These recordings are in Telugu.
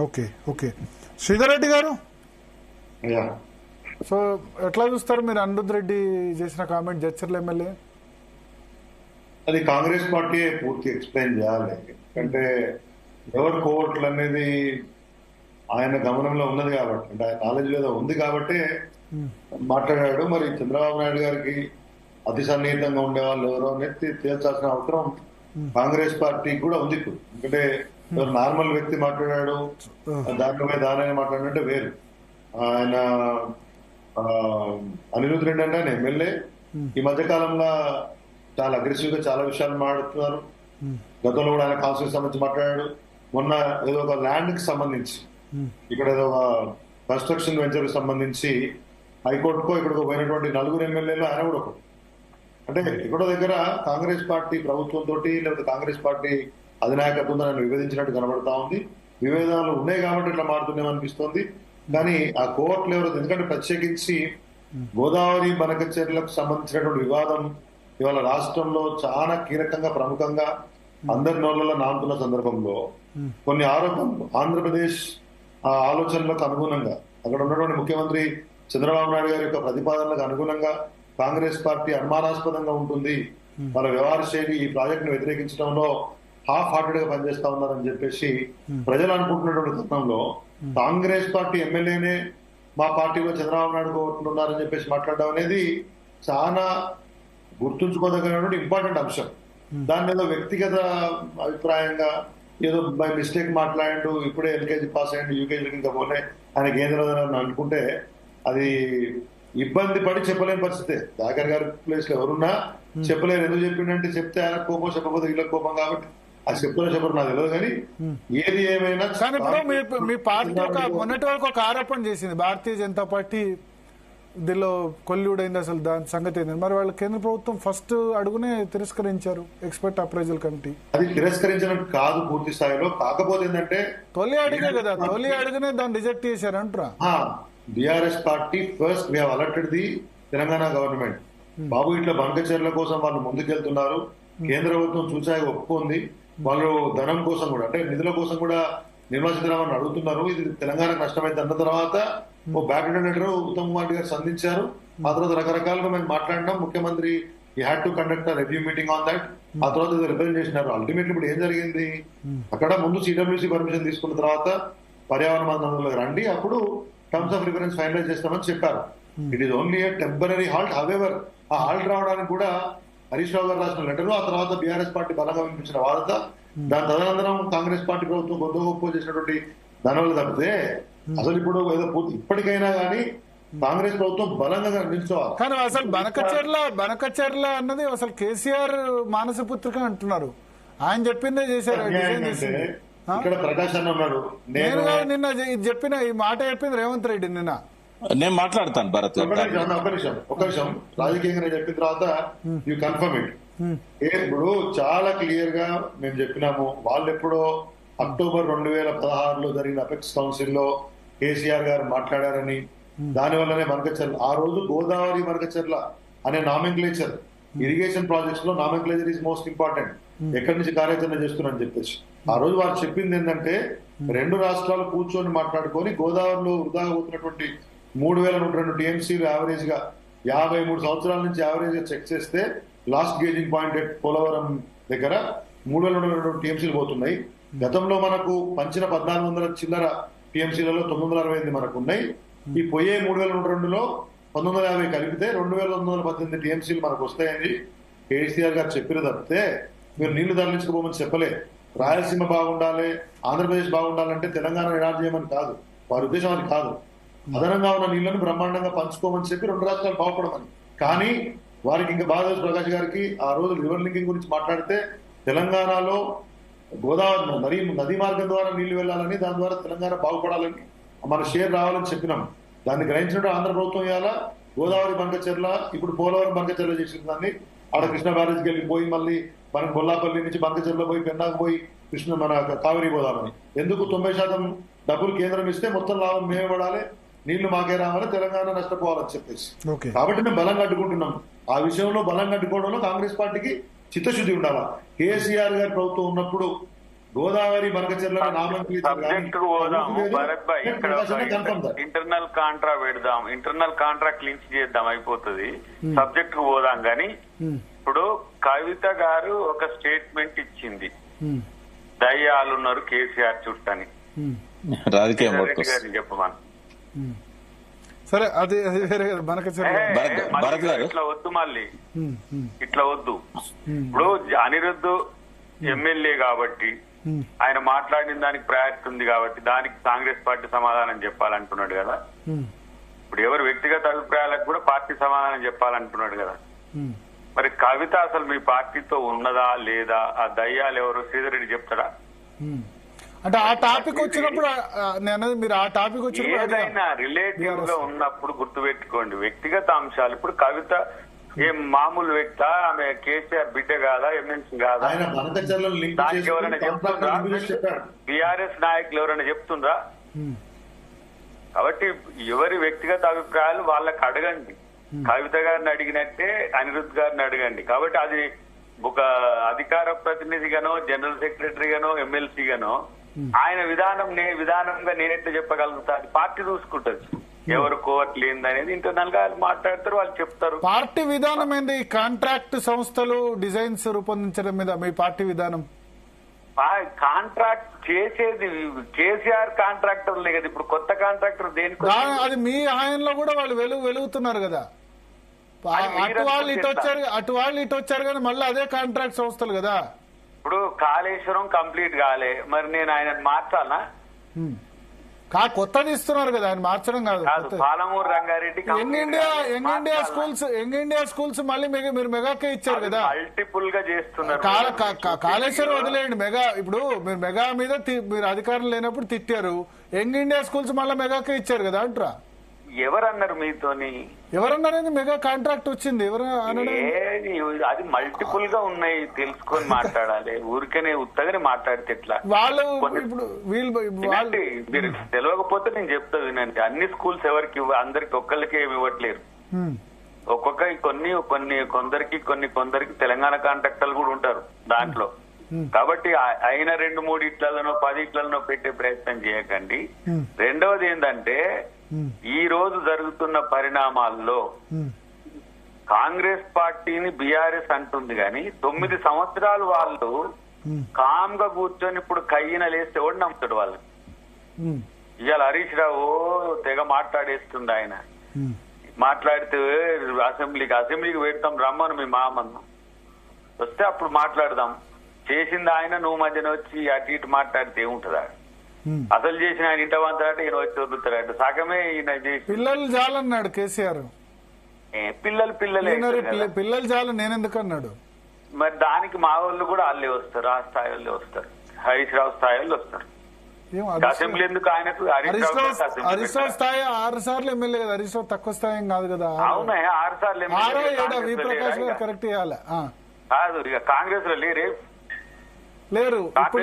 ఓకే ఓకే శ్రీధర్ రెడ్డి గారు, సో ఎట్లా చూస్తారు మీరు అనిరుద్ రెడ్డి చేసిన కామెంట్, జడ్చర్ల ఎమ్మెల్యే? అది కాంగ్రెస్ పార్టీ పూర్తి ఎక్స్ప్లెయిన్ చేయాలి. ఎందుకంటే ఎవరు కోర్టులు అనేది ఆయన గమనంలో ఉన్నది కాబట్టి, అంటే ఆయన నాలెడ్జ్ లేదా ఉంది కాబట్టి మాట్లాడాడు. మరి చంద్రబాబు నాయుడు గారికి అతి సన్నిహితంగా ఉండే వాళ్ళు ఎవరో అనేది తేల్చాల్సిన అవసరం కాంగ్రెస్ పార్టీకి కూడా ఉంది. ఎందుకంటే ఎవరు నార్మల్ వ్యక్తి మాట్లాడాడు, దాని మాట్లాడాడంటే వేరు. ఆయన అనిరుద్ రెడ్డి అంటే ఆయన ఎమ్మెల్యే. ఈ మధ్య కాలంలో చాలా అగ్రెసివ్ గా చాలా విషయాలు మాట్లాడుతున్నారు. గతంలో కూడా ఆయన కాన్స్టిట్యూషన్ సంబంధించి మాట్లాడాడు. మొన్న ఏదో ఒక ల్యాండ్ కి సంబంధించి, ఇక్కడ ఏదో ఒక కన్స్ట్రక్షన్ వెంచర్ కి సంబంధించి హైకోర్టుకో ఇక్కడికో పోయినటువంటి 4 ఎమ్మెల్యేలు ఆయన కూడా ఒకటి. అంటే ఎక్కడో దగ్గర కాంగ్రెస్ పార్టీ ప్రభుత్వంతో లేకపోతే కాంగ్రెస్ పార్టీ అధినాయకత్వంతో ఆయన విభేదించినట్టు కనబడతా ఉంది. విభేదాలు ఉన్నాయి కాబట్టి ఇట్లా మారుతున్నామనిపిస్తోంది. కానీ ఆ కోర్టులు ఎవరు, ఎందుకంటే ప్రత్యేకించి గోదావరి బనకచెర్లకు సంబంధించినటువంటి వివాదం ఇవాళ రాష్ట్రంలో చాలా కీలకంగా ప్రముఖంగా అందరి నోళ్లలో నానుతున్న సందర్భంలో కొన్ని ఆరోపణలు ఆంధ్రప్రదేశ్ ఆలోచనలకు అనుగుణంగా, అక్కడ ఉన్నటువంటి ముఖ్యమంత్రి చంద్రబాబు నాయుడు గారి యొక్క ప్రతిపాదనలకు అనుగుణంగా కాంగ్రెస్ పార్టీ అనుమానాస్పదంగా ఉంటుంది, వాళ్ళ వ్యవహార శైలి ఈ ప్రాజెక్ట్ ను వ్యతిరేకించడంలో హాఫ్ హార్టెడ్ గా పనిచేస్తా ఉన్నారని చెప్పేసి ప్రజలు అనుకుంటున్నటువంటి తరుణంలో కాంగ్రెస్ పార్టీ ఎమ్మెల్యేనే మా పార్టీలో చంద్రబాబు నాయుడు ఉన్నారని చెప్పేసి మాట్లాడడం అనేది చాలా గుర్తుంచుకోదగినటువంటి ఇంపార్టెంట్ అంశం. దాన్ని ఏదో వ్యక్తిగత అభిప్రాయంగా ఏదో బై మిస్టేక్ మాట్లాడు, ఇప్పుడే ఎల్కేజీ పాస్ అయ్యండి, యూకేజీకి ఇంకా పోలే ఆయనకి ఏం తెలియదని అనుకుంటే అది ఇబ్బంది పడి చెప్పలేని పరిస్థితే. దాకర్ గారి ప్లేస్ లో ఎవరున్నా చెప్పలేరు. ఎందుకు చెప్పిండంటే చెప్తే ఆయన కోపం, చెప్పకపోతే వీళ్ళకి కోపం కాబట్టి అది చెప్పరు నాకు తెలియదు. కానీ ఏది ఏమైనా మీ పార్టీ మొన్నటి వరకు ఒక ఆరోపణ చేసింది, భారతీయ జనతా పార్టీ దీనిలో కొల్లుడైంది, అసలు దాని సంగతి ఏంది? మరి వాళ్ళు కేంద్ర ప్రభుత్వం ఫస్ట్ అడుగునే తిరస్కరించారు, ఎక్స్పర్ట్ అప్రైజల్ కమిటీ. అది తిరస్కరించడం కాదు పూర్తి స్థాయిలో. కాకపోతే ఏంటంటే తొలి అడిగే కదా, తొలి అడుగునే దాన్ని రిజెక్ట్ చేశారు అంటారా? BRS party first we have alerted the Telangana government. Babu ఇట్లా బంకచర్ల కోసం వాళ్ళు ముందుకెళ్తున్నారు, కేంద్ర ప్రభుత్వం చూసాయి ఒప్పుకుంది, వాళ్ళు ధనం కోసం కూడా అంటే నిధుల కోసం కూడా నిర్మలా సీతారామన్ అడుగుతున్నారు, ఇది తెలంగాణకు నష్టమైంది అన్న తర్వాత ఓ బ్యాక్గ్రౌండ్ లెటర్ ఉత్తమ్ కుమార్ గారు సంధించారు. ఆ తర్వాత రకరకాలుగా మేము మాట్లాడినాం, ముఖ్యమంత్రి ఈ had to conduct review meeting on that. ఆ తర్వాత ఇది రిప్రజెంట్ చేసినారు. అల్టిమేట్లీ ఇప్పుడు ఏం జరిగింది, అక్కడ ముందు సిడబ్ల్యూసీ పర్మిషన్ తీసుకున్న తర్వాత పర్యావరణ మంత్రులకు రండి, అప్పుడు టర్మ్స్ ఆఫ్ రిఫరెన్స్ ఫైనలైజ్ చేస్తామని చెప్పారు. It is only a temporary halt. However ఆ హాల్ట్ రావడానికి కూడా హరీష్ రావు గారు రాసిన లెటర్, ఆ తర్వాత బీఆర్ఎస్ పార్టీ బలంగా వినిపించిన వార్త, దాని తదనంతరం కాంగ్రెస్ పార్టీ ప్రభుత్వం గొంతు గొప్ప చేసినటువంటి దానివల్ల తప్పితే అసలు ఇప్పుడు ఏదో ఇప్పటికైనా కానీ కాంగ్రెస్ ప్రభుత్వం బలంగా నిల్చోవాలి. కానీ అసలు బనకచెర్ల అన్నది అసలు కేసీఆర్ మానస పుత్రిక అంటున్నారు, ఆయన చెప్పిందే చేశారు. ఇక్కడ ప్రకాష్ అన్న ఉన్నాడు, నేను నిన్న చెప్పిన ఈ మాట చెప్పింది రేవంత్ రెడ్డి నిన్న. నేను మాట్లాడతాను భరత్. ఒక నిమిషం రాజకీయంగా చెప్పిన తర్వాత యూ కన్ఫర్మ్ ఇట్. ఇప్పుడు చాలా క్లియర్ గా మేము చెప్పినాము, వాళ్ళు ఎప్పుడో అక్టోబర్ 2016లో జరిగిన అపెక్స్ కౌన్సిల్ లో కేసీఆర్ గారు మాట్లాడారని, దానివల్లనే బనకచెర్ల ఆ రోజు గోదావరి బనకచెర్ల అనే నామెన్క్లేచర్ ఇరిగేషన్ ప్రాజెక్ట్స్ లో నామెన్క్లేచర్ ఈజ్ మోస్ట్ ఇంపార్టెంట్, ఎక్కడి నుంచి కార్యాచరణ చేస్తున్నారని చెప్పేసి ఆ రోజు వారు చెప్పింది ఏంటంటే 2 రాష్ట్రాలు కూర్చొని మాట్లాడుకొని గోదావరిలో వృధాగా పోతున్నటువంటి 3102 టీఎంసీలు యావరేజ్ గా 53 సంవత్సరాల నుంచి యావరేజ్ గా చెక్ చేస్తే లాస్ట్ గేజింగ్ పాయింట్ పోలవరం దగ్గర 3202 టీఎంసీలు పోతున్నాయి. గతంలో మనకు పంచిన 1400 చిల్లర టీఎంసీలలో 968 మనకు ఉన్నాయి. ఈ పోయే 3102లో 1950 కలిపితే 2918 టీఎంసీలు మనకు వస్తాయని కేసీఆర్ గారు చెప్పిన తప్పితే మీరు నీళ్లు తరలించుకోమని చెప్పలే. రాయలసీమ బాగుండాలి, ఆంధ్రప్రదేశ్ బాగుండాలంటే తెలంగాణ ఎడారి చేయమని కాదు, వారి ఉద్దేశం అది కాదు. అదనంగా ఉన్న నీళ్లను బ్రహ్మాండంగా పంచుకోమని చెప్పి 2 రాష్ట్రాలు బాగుపడమని. కానీ వారికి ఇంకా బాగా ప్రకాష్ గారికి ఆ రోజు రివర్ లింకింగ్ గురించి మాట్లాడితే తెలంగాణలో గోదావరి నదీ మార్గం ద్వారా నీళ్లు వెళ్లాలని, దాని ద్వారా తెలంగాణ బాగుపడాలని, మన షేర్ రావాలని చెప్పినాం. దాన్ని గ్రహించినట్టు ఆంధ్ర ప్రభుత్వం ఇవాళ గోదావరి బంకచెర్ల ఇప్పుడు పోలవరం బంకచెర్ల చేసిన దాన్ని ఆడ కృష్ణ బ్యారేజ్కి వెళ్ళిపోయి మళ్ళీ మనకి బొల్లాపల్లి నుంచి బంకచెర్ల పోయి పెన్నాకు పోయి కృష్ణ మన కావేరీ పోదామని. ఎందుకు 90% డబ్బులు కేంద్రం ఇస్తే మొత్తం లాభం మేమే పడాలి, నీళ్లు మాకే రావాలి, తెలంగాణ నష్టపోవాలని చెప్పేసి. కాబట్టి మేము బలంగా అడ్డుకుంటున్నాం. ఆ విషయంలో బలంగా అడ్డుకోవడంలో కాంగ్రెస్ పార్టీకి చిత్తశుద్ధి ఉండాలా. కేసీఆర్ గారి ప్రభుత్వం ఉన్నప్పుడు గోదావరి బనకచెర్ల నామంకి సబ్జెక్ట్ పోదాము భరత్ భాయ్. ఇక్కడ ఇంటర్నల్ కాంట్రా పెడదాం, ఇంటర్నల్ కాంట్రాక్ట్ లింక్ చేద్దాం, అయిపోతుంది. సబ్జెక్ట్ కు పోదాం గాని ఇప్పుడు కవిత గారు ఒక స్టేట్మెంట్ ఇచ్చింది, దయ్యాలున్నారు కేసీఆర్ చుట్టని. రాజకీయం గారిని చెప్పమని. సరే అది అది వేరే కదా బనకచెర్ల. భరత్ గారు ఇట్లా వద్దు, మళ్ళీ ఇట్లా వద్దు. ఇప్పుడు అనిరుద్ధ్ ఎమ్మెల్యే కాబట్టి ఆయన మాట్లాడిన దానికి ప్రయారిటీ ఉంది కాబట్టి దానికి కాంగ్రెస్ పార్టీ సమాధానం చెప్పాలంటున్నాడు కదా. ఇప్పుడు ఎవరు వ్యక్తిగత అభిప్రాయాలకు కూడా పార్టీ సమాధానం చెప్పాలంటున్నాడు కదా. మరి కవిత అసలు మీ పార్టీతో ఉన్నదా లేదా, ఆ దయ్యాలు ఎవరు శ్రీధర్ రెడ్డి చెప్తాడా? అంటే ఆ టాపిక్ వచ్చినప్పుడు నేను మీరు ఆ టాపిక్ వచ్చినప్పుడు ఏదైనా రిలేటివ్ గా ఉన్నప్పుడు గుర్తుపెట్టుకోండి, వ్యక్తిగత అంశాలు. ఇప్పుడు కవిత ఏం మామూలు వ్యక్త, ఆమె కేసీఆర్ బిడ్డ కాదా, ఎమ్మెల్సీ కాదా, ఆయన బనకచెర్లను లింక్ దానికి చేసుకుని ఎవరైనా చెప్తుండ్రా? చెప్పాడు. బీఆర్ఎస్ నాయకులు ఎవరైనా చెప్తుండ్రా? కాబట్టి ఎవరి వ్యక్తిగత అభిప్రాయాలు వాళ్ళకి అడగండి. కవిత గారిని అడిగినట్టే అనిరుద్ధ్ గారిని అడగండి. కాబట్టి అది ఒక అధికార ప్రతినిధిగానో, జనరల్ సెక్రటరీగానో, ఎమ్మెల్సీగానో ఆయన విధానంగా నేనెట్లా చెప్పగలుగుతా? అది పార్టీ చూసుకుంటది. ఎవరు కోవట్లు ఏందనేది ఇంటర్నల్ గా మాట్లాడతారు, వాళ్ళు చెప్తారు. పార్టీ విధానం ఏంది? కాంట్రాక్ట్ సంస్థలు డిజైన్స్ రూపొందించడం మీద మీ పార్టీ విధానం? కాంట్రాక్ట్ చేసేది కేసీఆర్ కాంట్రాక్టర్లే కదా. ఇప్పుడు కొత్త కాంట్రాక్టర్ దేనికి? అది మీ హయాంలో కూడా వాళ్ళు వెలుగుతున్నారు కదా. అటు వాళ్ళు ఇటు వచ్చారు కానీ మళ్ళీ అదే కాంట్రాక్ట్ సంస్థలు కదా. ఇప్పుడు కాళేశ్వరం కంప్లీట్ కాలే, మరి నేను ఆయన మార్చాలా? కొత్తది ఇస్తున్నారు కదా, ఆయన మార్చడం కాదు. Palamuru Rangareddy young India schools మళ్ళీ మీరు మెగాకే ఇచ్చారు కదా. మల్టిపుల్ గా చేస్తున్నారు. కాళేశ్వరం వదిలేయండి, మెగా. ఇప్పుడు మీరు మెగా మీద మీరు అధికారం లేనప్పుడు తిట్టారు. యంగ్ ఇండియా స్కూల్స్ మళ్ళీ మెగాకే ఇచ్చారు కదా అంటారా? ఎవరన్నారు మీతోని? ఎవరన్నారని మెగా కాంట్రాక్ట్ వచ్చింది? ఎవరు అది మల్టిపుల్ గా ఉన్నాయి, తెలుసుకొని మాట్లాడాలి. ఊరికనే ఉత్తగానే మాట్లాడితే ఎట్లా? వాళ్ళు ఇప్పుడు మీరు తెలియకపోతే నేను చెప్తా వినండి. అన్ని స్కూల్స్ ఎవరికి అందరికి ఒక్కళ్ళకి ఏమి ఇవ్వట్లేరు. ఒక్కొక్క కొందరికి తెలంగాణ కాంట్రాక్టర్లు కూడా ఉంటారు దాంట్లో. కాబట్టి అయిన 2-3 ఇట్లలోనో 10 ఇట్లలోనో పెట్టే ప్రయత్నం చేయకండి. రెండవది ఏంటంటే, ఈ రోజు జరుగుతున్న పరిణామాల్లో కాంగ్రెస్ పార్టీని బీఆర్ఎస్ అంటుంది కానీ 9 సంవత్సరాలు వాళ్ళు కామ్ గా కూర్చొని ఇప్పుడు కయ్యిన లేస్తే ఎవడు నమ్ముతాడు వాళ్ళని? ఇవాళ హరీష్ రావు తెగ మాట్లాడేస్తుంది. ఆయన మాట్లాడితే అసెంబ్లీకి పెడతాం, రమ్మను మీ మామను, వస్తే అప్పుడు మాట్లాడదాం. చేసింది ఆయన, నువ్వు మధ్యన వచ్చి అటు ఇటు మాట్లాడితే ఏముంటుందా? అసలు చేసిన ఆయన ఇంట వంతాడంటే ఈయన వచ్చి వదులుతాడంటే సగమే ఈయన చేసి. పిల్లలు చాలన్నాడు కేసీఆర్. పిల్లలు చాలు నేనెందుకు అన్నాడు? మరి దానికి మా వాళ్ళు కూడా వాళ్ళే వస్తారు, ఆ స్థాయి వాళ్ళే వస్తారు, హరీష్ రావు స్థాయి వాళ్ళు వస్తారు. అసెంబ్లీ ఎందుకు ఆయనకు? హరీష్ రావు స్థాయి 6 సార్లు ఎమ్మెల్యే కదా. హరీష్ రావు తక్కువ స్థాయి కాదు కదా. అవునా? 6 సార్లు వి ప్రకాష్ గారు కరెక్ట్ చేయాలి కాదు. ఇక కాంగ్రెస్ లో లేరు ఇప్పుడు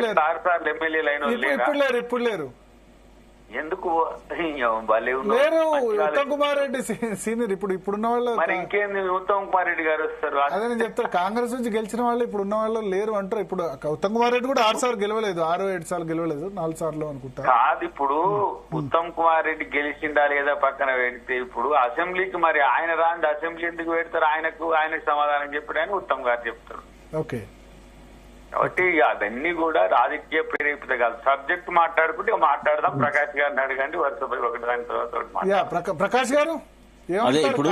లేరు. ఎందుకు లేరు? ఉత్తమ్ కుమార్ రెడ్డి సీనియర్ ఇప్పుడున్న వాళ్ళు. మరి ఇంకేంది? ఉత్తమ్ కుమార్ రెడ్డి గారు వస్తారు. అదే నేను చెప్తాను, కాంగ్రెస్ నుంచి గెలిచిన వాళ్ళు ఇప్పుడున్న వాళ్ళు లేరు అంటారు. ఇప్పుడు ఉత్తమ్ కుమార్ రెడ్డి కూడా 6 సార్లు గెలవలేదు, 6-7 సార్లు గెలవలేదు, 4 సార్లు అనుకుంటా. కాదు, ఇప్పుడు ఉత్తమ్ కుమార్ రెడ్డి గెలిచిందా లేదా పక్కన పెడితే, ఇప్పుడు అసెంబ్లీకి మరి ఆయన రాండి అసెంబ్లీ ఎందుకు పెడతారు? ఆయనకు సమాధానం చెప్పాడని ఉత్తమ్ గారు చెప్తారు. ఓకే. కాబట్టి అవన్నీ కూడా రాజకీయ ప్రేరేపిత కాదు. సబ్జెక్ట్ మాట్లాడుకుంటే మాట్లాడదాం. ప్రకాష్ గారిని అడగండి, వరుసపై ఒకటి దాని తర్వాత ప్రకాష్ గారు ఇప్పుడు